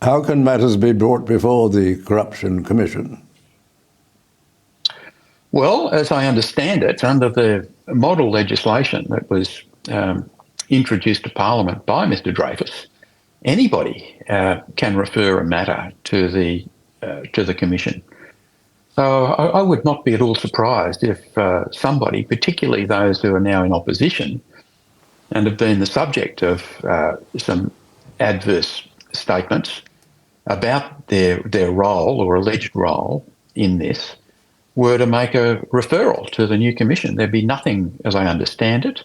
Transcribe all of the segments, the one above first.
How can matters be brought before the Corruption Commission? Well, as I understand it, under the model legislation that was introduced to Parliament by Mr Dreyfus, anybody can refer a matter to the Commission. So I would not be at all surprised if somebody, particularly those who are now in opposition and have been the subject of some adverse statements about their role or alleged role in this, were to make a referral to the new Commission. There'd be nothing, as I understand it,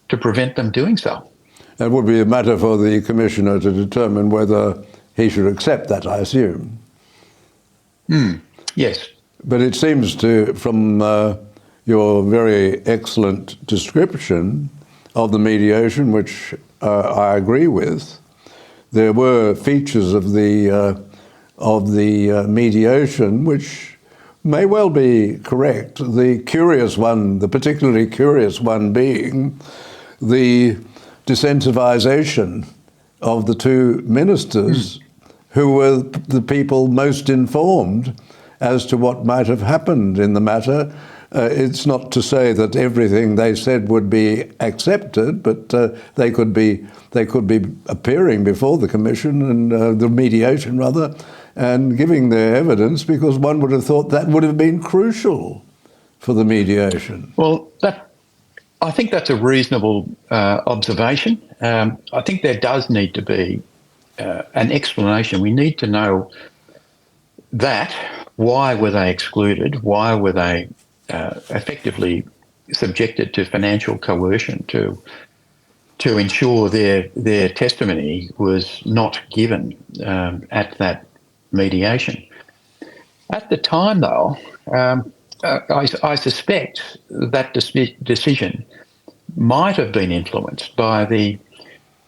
to prevent them doing so. It would be a matter for the Commissioner to determine whether he should accept that, I assume. Yes. But it seems to, from your very excellent description of the mediation, which I agree with, there were features of the mediation which may well be correct. The curious one, the particularly curious one being the desensitisation of the two ministers who were the people most informed as to what might have happened in the matter. It's not to say that everything they said would be accepted, but they could be appearing before the Commission and the mediation rather, and giving their evidence, because one would have thought that would have been crucial for the mediation. Well, I think that's a reasonable observation. I think there does need to be an explanation. We need to know that. Why were they excluded? Why were they effectively subjected to financial coercion to ensure their testimony was not given at that mediation? At the time, though, I suspect that decision might have been influenced by the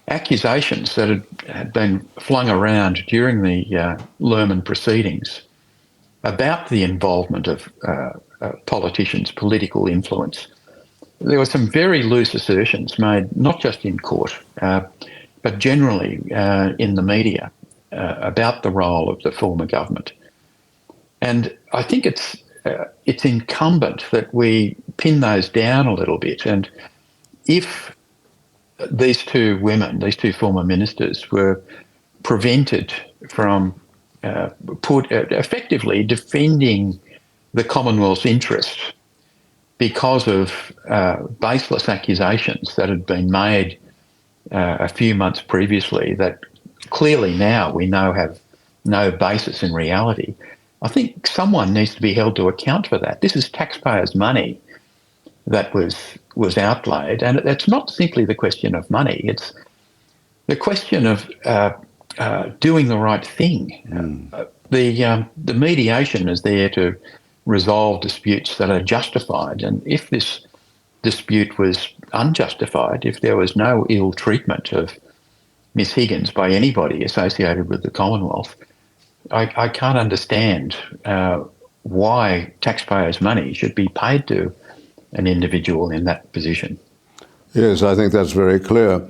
accusations that had been flung around during the Lerman proceedings about the involvement of politicians' political influence. There were some very loose assertions made, not just in court, but generally in the media, about the role of the former government. And I think it's incumbent that we pin those down a little bit. And if these two women, these two former ministers, were prevented from effectively defending the Commonwealth's interest because of baseless accusations that had been made a few months previously that clearly now we know have no basis in reality, I think someone needs to be held to account for that. This is taxpayers' money that was outlaid, and it's not simply the question of money. It's the question of doing the right thing. The mediation is there to resolve disputes that are justified, and if this dispute was unjustified, if there was no ill treatment of Miss Higgins by anybody associated with the Commonwealth, I can't understand why taxpayers' money should be paid to an individual in that position. Yes, I think that's very clear.